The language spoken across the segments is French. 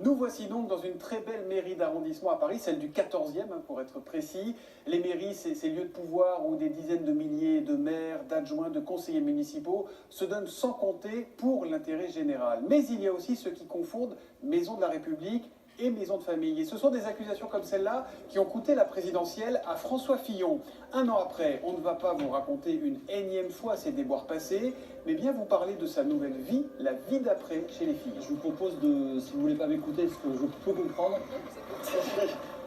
Nous voici donc dans une très belle mairie d'arrondissement à Paris, celle du 14e pour être précis. Les mairies, c'est ces lieux de pouvoir où des dizaines de milliers de maires, d'adjoints, de conseillers municipaux se donnent sans compter pour l'intérêt général. Mais il y a aussi ceux qui confondent maison de la République et maison de famille. Et ce sont des accusations comme celle-là qui ont coûté la présidentielle à François Fillon. Un an après, on ne va pas vous raconter une énième fois ses déboires passés, mais bien vous parler de sa nouvelle vie, la vie d'après chez les filles. Je vous propose de, si vous voulez pas m'écouter, ce que je peux comprendre,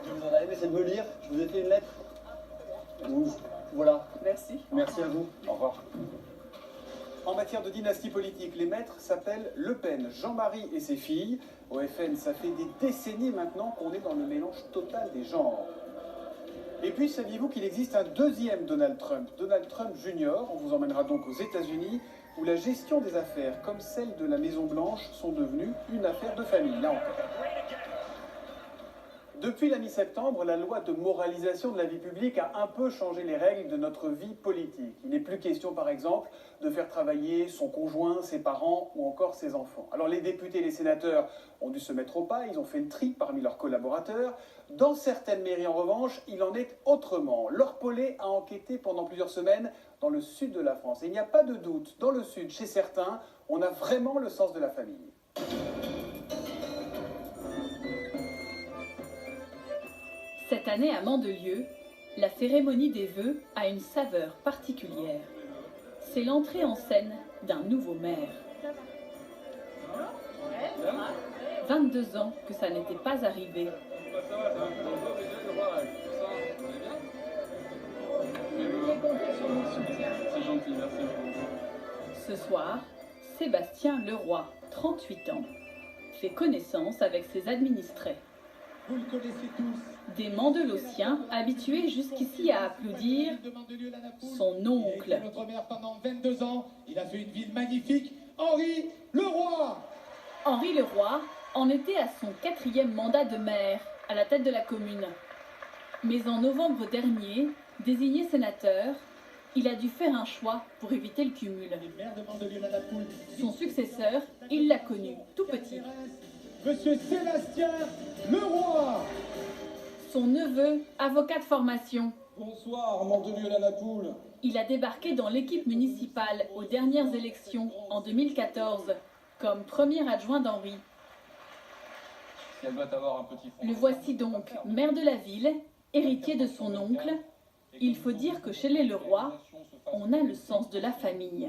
vous en avez aimé, c'est de me lire. Je vous ai fait une lettre. Voilà. Merci. Merci à vous. Au revoir. En matière de dynastie politique, les maîtres s'appellent Le Pen, Jean-Marie et ses filles. Au FN, ça fait des décennies maintenant qu'on est dans le mélange total des genres. Et puis, saviez-vous qu'il existe un deuxième Donald Trump Jr. On vous emmènera donc aux États-Unis, où la gestion des affaires, comme celle de la Maison-Blanche, sont devenues une affaire de famille, là encore. Depuis la mi-septembre, la loi de moralisation de la vie publique a un peu changé les règles de notre vie politique. Il n'est plus question, par exemple, de faire travailler son conjoint, ses parents ou encore ses enfants. Alors les députés et les sénateurs ont dû se mettre au pas, ils ont fait le tri parmi leurs collaborateurs. Dans certaines mairies, en revanche, il en est autrement. Laure Paulet a enquêté pendant plusieurs semaines dans le sud de la France. Et il n'y a pas de doute, dans le sud, chez certains, on a vraiment le sens de la famille. Cette année à Mandelieu, la cérémonie des vœux a une saveur particulière. C'est l'entrée en scène d'un nouveau maire. 22 ans que ça n'était pas arrivé. Ce soir, Sébastien Leroy, 38 ans, fait connaissance avec ses administrés. Vous le connaissez tous. Des Mandelotiens habitués jusqu'ici à applaudir son oncle. Il a été notre maire pendant 22 ans. Il a fait une ville magnifique. Henri Leroy. Henri Leroy en était à son 4e mandat de maire à la tête de la commune. Mais en novembre dernier, désigné sénateur, il a dû faire un choix pour éviter le cumul. Son successeur, il l'a connu tout petit. Monsieur Sébastien Leroy. Son neveu, avocat de formation. Bonsoir, Mandelieu-la-Napoule. Il a débarqué dans l'équipe municipale aux dernières élections en 2014 comme premier adjoint d'Henri. Le voici donc maire de la ville, héritier de son oncle. Il faut dire que chez les Leroy, on a le sens de la famille.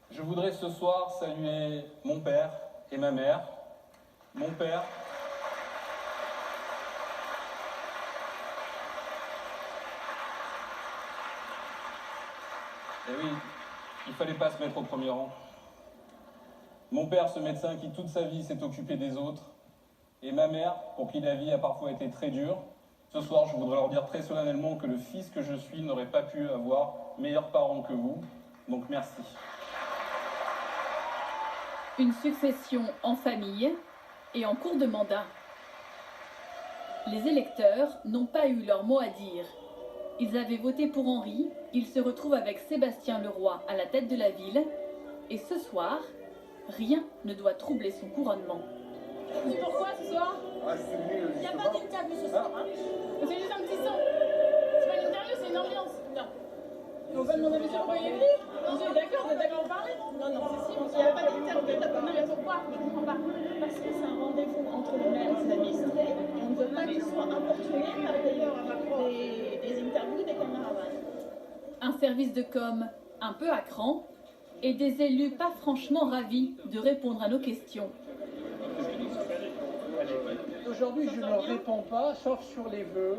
Je voudrais ce soir saluer mon père et ma mère. Mon père, et oui, il fallait pas se mettre au premier rang. Mon père, ce médecin qui toute sa vie s'est occupé des autres, et ma mère, pour qui la vie a parfois été très dure. Ce soir, je voudrais leur dire très solennellement que le fils que je suis n'aurait pas pu avoir meilleurs parents que vous, donc merci. Une succession en famille et en cours de mandat. Les électeurs n'ont pas eu leur mot à dire. Ils avaient voté pour Henri, ils se retrouvent avec Sébastien Leroy à la tête de la ville, et ce soir, rien ne doit troubler son couronnement. Pourquoi ce soir? Il n'y a pas d'interview ce soir. Hein. C'est juste un petit son. C'est pas une interview, c'est une ambiance. Non. On va demander monsieur pourquoi il est venu. Non, d'accord, on est d'accord pour parler. Non, non, c'est si. Il n'y a pas d'interview. Non, mais pourquoi? Je ne comprends pas. Parce que c'est un rendez-vous entre le maire et ses administrés. Et on ne veut pas qu'ils soient importunés par des interviews, des caméramans. Un service de com un peu à cran et des élus pas franchement ravis de répondre à nos questions. Aujourd'hui, je ne réponds pas, sauf sur les vœux,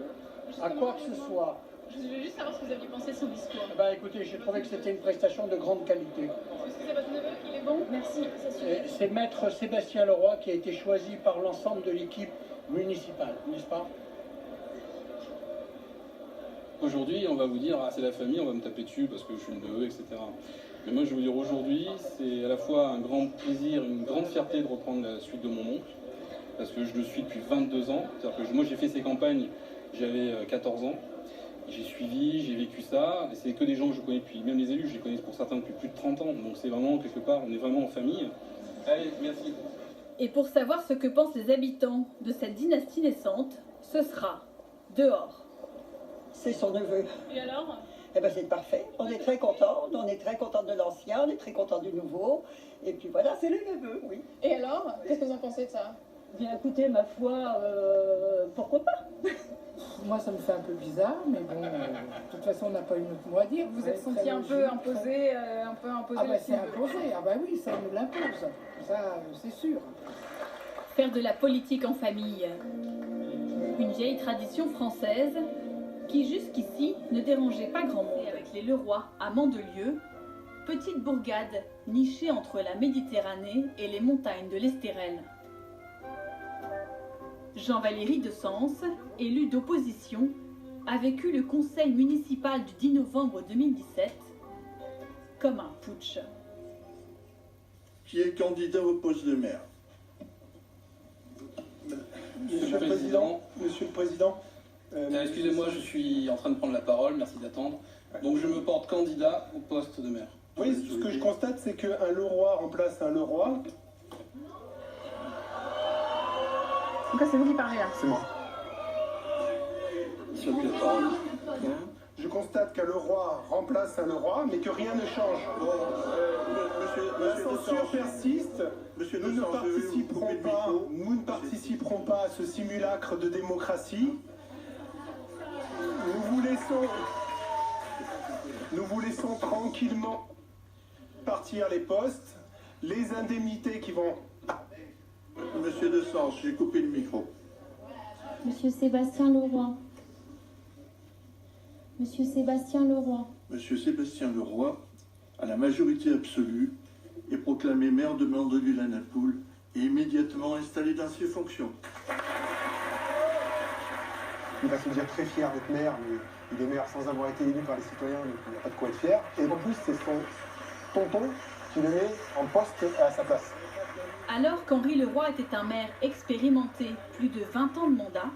à quoi que ce soit. Je voulais juste savoir ce que vous aviez pensé de son discours. Bah écoutez, j'ai trouvé que c'était une prestation de grande qualité. Est-ce que c'est votre neveu qu'il est bon? Merci, ça suffit. C'est maître Sébastien Leroy qui a été choisi par l'ensemble de l'équipe municipale, n'est-ce pas? Aujourd'hui, on va vous dire, ah, c'est la famille, on va me taper dessus parce que je suis le neveu, etc. Mais moi, je vais vous dire, aujourd'hui, c'est à la fois un grand plaisir, une grande fierté de reprendre la suite de mon oncle, parce que je le suis depuis 22 ans. C'est-à-dire que moi, j'ai fait ces campagnes, j'avais 14 ans. J'ai suivi, j'ai vécu ça, et c'est que des gens que je connais depuis, même les élus, je les connais pour certains depuis plus de 30 ans, donc c'est vraiment, quelque part, on est vraiment en famille. Allez, merci. Et pour savoir ce que pensent les habitants de cette dynastie naissante, ce sera dehors. C'est son neveu. Et alors? Eh ben c'est parfait. On est très contents. On est très contents de l'ancien, on est très contents du nouveau. Et puis voilà, c'est le neveu, oui. Et alors? Qu'est-ce que vous en pensez de ça? Bien écoutez, ma foi, pourquoi pas? Moi, ça me fait un peu bizarre, mais bon, de toute façon, on n'a pas eu notre mot à dire. Vous êtes senti un peu imposé, Ah bah c'est imposé, ah bah oui, ça nous l'impose. Ça, c'est sûr. Faire de la politique en famille. Une vieille tradition française qui jusqu'ici ne dérangeait pas grand monde. Avec les Leroy à Mandelieu, petite bourgade nichée entre la Méditerranée et les montagnes de l'Estérel. Jean-Valéry de Sens, élu d'opposition, a vécu le conseil municipal du 10 novembre 2017 comme un putsch. Qui est candidat au poste de maire? Monsieur le Président, excusez-moi, je suis en train de prendre la parole, merci d'attendre. Donc je me porte candidat au poste de maire. Oui, ce que je constate, c'est qu'un Leroy remplace un Leroy. Donc là, c'est vous qui parlez là. C'est moi. Je constate qu'un Leroy remplace un Leroy, mais que rien ne change. La censure persiste. Nous ne participerons pas à ce simulacre de démocratie. Nous vous laissons tranquillement partir les postes, les indemnités qui vont... Monsieur de Sens, j'ai coupé le micro. Monsieur Sébastien Leroy. Monsieur Sébastien Leroy. Monsieur Sébastien Leroy, à la majorité absolue, est proclamé maire de Mandelieu-la-Napoule et immédiatement installé dans ses fonctions. Il va se dire très fier d'être maire, mais il est maire sans avoir été élu par les citoyens, donc il n'y a pas de quoi être fier. Et en plus, c'est son tonton qui le met en poste à sa place. Alors qu'Henri Leroy était un maire expérimenté, plus de 20 ans de mandat,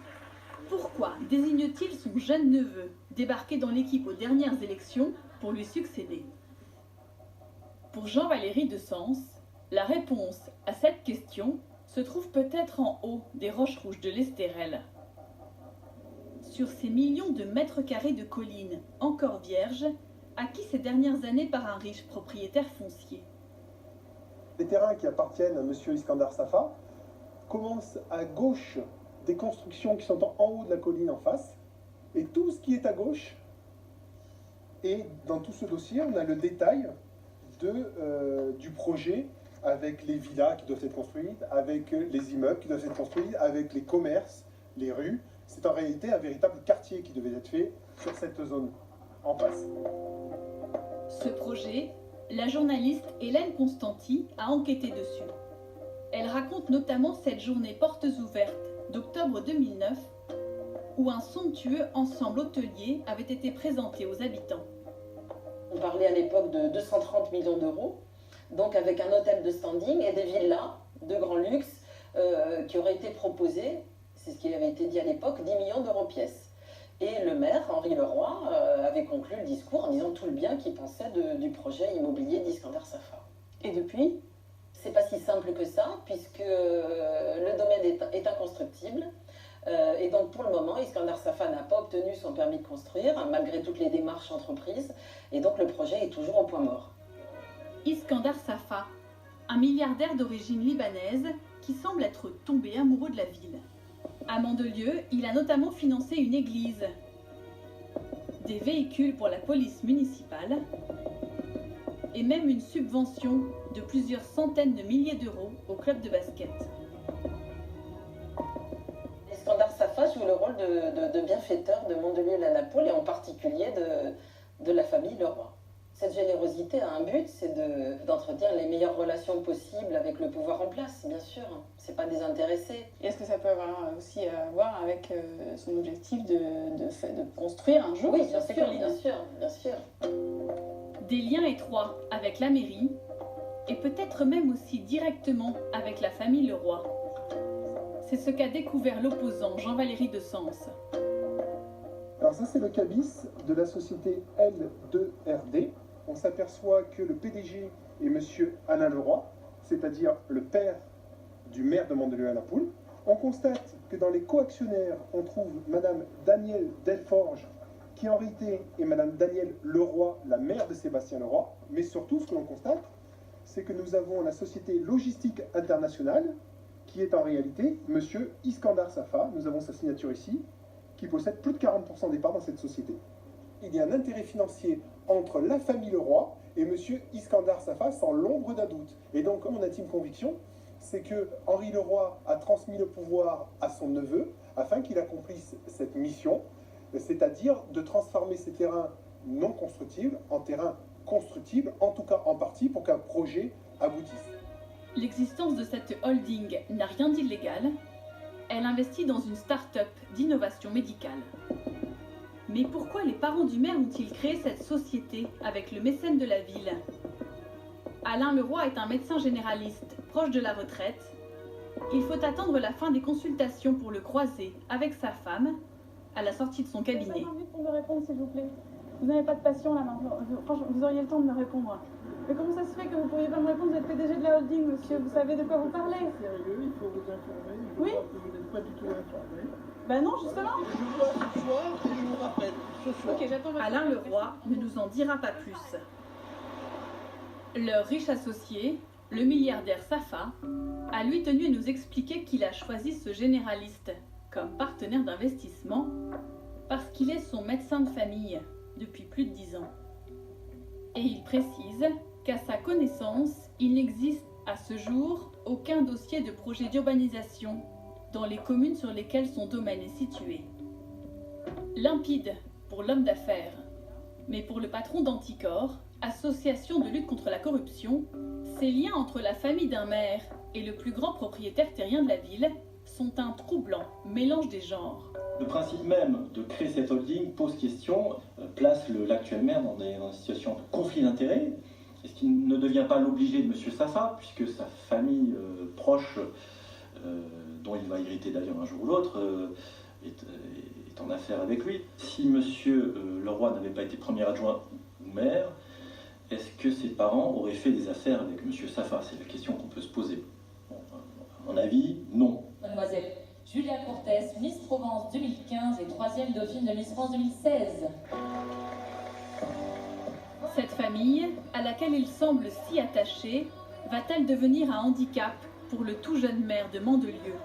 pourquoi désigne-t-il son jeune neveu, débarqué dans l'équipe aux dernières élections, pour lui succéder? Pour Jean-Valéry de Sens, la réponse à cette question se trouve peut-être en haut des roches rouges de l'Estérel. Sur ces millions de mètres carrés de collines encore vierges, acquis ces dernières années par un riche propriétaire foncier. Les terrains qui appartiennent à M. Iskandar Safa commencent à gauche des constructions qui sont en haut de la colline en face. Et tout ce qui est à gauche, et dans tout ce dossier, on a le détail du projet avec les villas qui doivent être construites, avec les immeubles qui doivent être construits, avec les commerces, les rues. C'est en réalité un véritable quartier qui devait être fait sur cette zone en face. Ce projet, la journaliste Hélène Constanti a enquêté dessus. Elle raconte notamment cette journée portes ouvertes d'octobre 2009 où un somptueux ensemble hôtelier avait été présenté aux habitants. On parlait à l'époque de 230 millions d'euros, donc avec un hôtel de standing et des villas de grand luxe qui auraient été proposées, c'est ce qui avait été dit à l'époque, 10 millions d'euros pièce. Et le maire, Henri Leroy, avait conclu le discours en disant tout le bien qu'il pensait du projet immobilier d'Iskandar Safa. Et depuis, c'est pas si simple que ça, puisque le domaine est inconstructible. Et donc pour le moment, Iskandar Safa n'a pas obtenu son permis de construire, malgré toutes les démarches entreprises. Et donc le projet est toujours au point mort. Iskandar Safa, un milliardaire d'origine libanaise qui semble être tombé amoureux de la ville. À Mandelieu, il a notamment financé une église, des véhicules pour la police municipale et même une subvention de plusieurs centaines de milliers d'euros au club de basket. Iskandar Safa joue le rôle de bienfaiteur de Mandelieu-la-Napoule et en particulier de la famille Leroy. Cette générosité a un but, c'est d'entretenir les meilleures relations possibles avec le pouvoir en place, bien sûr. C'est pas désintéressé. Et est-ce que ça peut avoir aussi à voir avec son objectif de construire un jour? Oui, bien sûr, bien sûr, bien sûr. Des liens étroits avec la mairie et peut-être même aussi directement avec la famille Leroy. C'est ce qu'a découvert l'opposant Jean-Valéry de Sens. Alors ça, c'est le cabis de la société L2RD. On s'aperçoit que le PDG est M. Alain Leroy, c'est-à-dire le père du maire de Mandelieu-la-Napoule. On constate que dans les coactionnaires, on trouve Madame Danielle Delforge, qui en réalité est Madame Danielle Leroy, la mère de Sébastien Leroy. Mais surtout, ce que l'on constate, c'est que nous avons la société Logistique Internationale, qui est en réalité Monsieur Iskandar Safa, nous avons sa signature ici, qui possède plus de 40% des parts dans cette société. Il y a un intérêt financier entre la famille Leroy et Monsieur Iskandar Safa sans l'ombre d'un doute. Et donc, mon intime conviction, c'est que Henri Leroy a transmis le pouvoir à son neveu afin qu'il accomplisse cette mission, c'est-à-dire de transformer ces terrains non constructibles en terrains constructibles, en tout cas en partie, pour qu'un projet aboutisse. L'existence de cette holding n'a rien d'illégal. Elle investit dans une start-up d'innovation médicale. Mais pourquoi les parents du maire ont-ils créé cette société avec le mécène de la ville? Alain Leroy est un médecin généraliste proche de la retraite. Il faut attendre la fin des consultations pour le croiser avec sa femme à la sortie de son cabinet. Pour me répondre, s'il vous plaît. Vous n'avez pas de passion là maintenant. Franchement, vous auriez le temps de me répondre. Mais comment ça se fait que vous ne pourriez pas me répondre? Vous êtes PDG de la holding, monsieur. Vous savez de quoi vous parlez? Sérieux, il faut vous informer. Oui. Vous n'êtes pas du tout informé. Ben non, justement. Je vous vois ce soir et je vous rappelle ce soir. Ok, j'attends votre... Alain Leroy ne nous en dira pas plus. Leur riche associé, le milliardaire Safa, a lui tenu à nous expliquer qu'il a choisi ce généraliste comme partenaire d'investissement parce qu'il est son médecin de famille depuis plus de 10 ans. Et il précise qu'à sa connaissance, il n'existe à ce jour aucun dossier de projet d'urbanisation dans les communes sur lesquelles son domaine est situé. Limpide pour l'homme d'affaires, mais pour le patron d'Anticor, association de lutte contre la corruption, ces liens entre la famille d'un maire et le plus grand propriétaire terrien de la ville sont un troublant mélange des genres. Le principe même de créer cette holding pose question, place l'actuel maire dans des situations de conflit d'intérêts. Est-ce qu'il ne devient pas l'obligé de M. Safa, puisque sa famille proche, dont il va hériter d'ailleurs un jour ou l'autre, est en affaire avec lui? Si M. Leroy n'avait pas été premier adjoint ou maire, est-ce que ses parents auraient fait des affaires avec M. Safa? C'est la question qu'on peut se poser. Bon, à mon avis, non. Mademoiselle Julia Cortès, Miss Provence 2015 et 3e dauphine de Miss France 2016. Cette famille, à laquelle il semble si attaché, va-t-elle devenir un handicap pour le tout jeune maire de Mandelieu?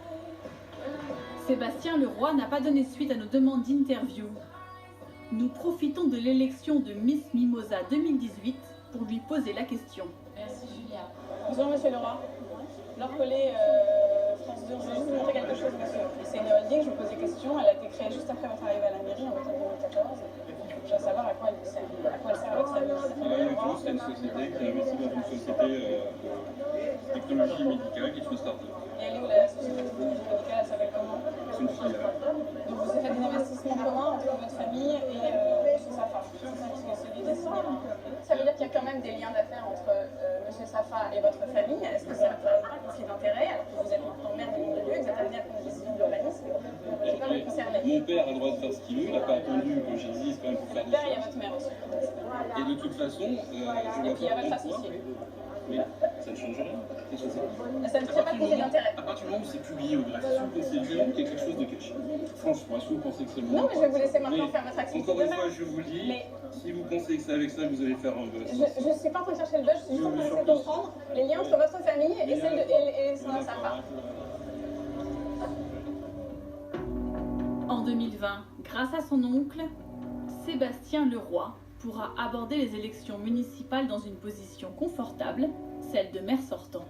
Sébastien Leroy n'a pas donné suite à nos demandes d'interview. Nous profitons de l'élection de Miss Mimosa 2018 pour lui poser la question. Merci Julia. Bonjour Monsieur Leroy. Laure Collet, France 2, je vais juste vous montrer quelque chose, monsieur. C'est une holding, je vous pose des questions. Elle a été créée juste après votre arrivée à la mairie en 2014. Je veux savoir à quoi elle sert. À quoi elle sert votre famille. C'est une société qui investit dans une société de technologie médicale qui est une start-up. Et elle est où la société de technologie médicale? Elle s'appelle comment? C'est une filiale. Donc vous avez fait des investissements communs entre votre famille et M. Safa. Ça veut dire qu'il y a quand même des liens d'affaires entre M. Safa et votre famille. Est-ce que c'est un conflit d'intérêt alors que vous êtes maintenant maire de Mandelieu et que vous êtes amené à prendre une décision d'urbanisme qui peut vous concerner? Mon père a le droit de faire ce qu'il veut, il n'a pas attendu que j'existe quand même pour faire des Votre père, il y a choses. votre mère aussi. Et de toute façon, je vois Et puis il y a votre associé. Mais ça ne change rien. Ça ne crée pas de conflit d'intérêt. À partir du moment où c'est publié au greffe, si vous pensez vraiment qu'il y a quelque chose de caché, franchement, si vous pensez que c'est le moment. Non, mais je vais vous laisser maintenant faire votre activité. Encore une fois, je vous le dis, si vous pensez que c'est avec ça que vous allez faire un buzz. Je ne suis pas en train de chercher le buzz, je suis juste en train d'essayer de comprendre les liens entre votre famille et celle de et son Safa. En 2020, grâce à son oncle, Sébastien Leroy pourra aborder les élections municipales dans une position confortable, celle de maire sortant.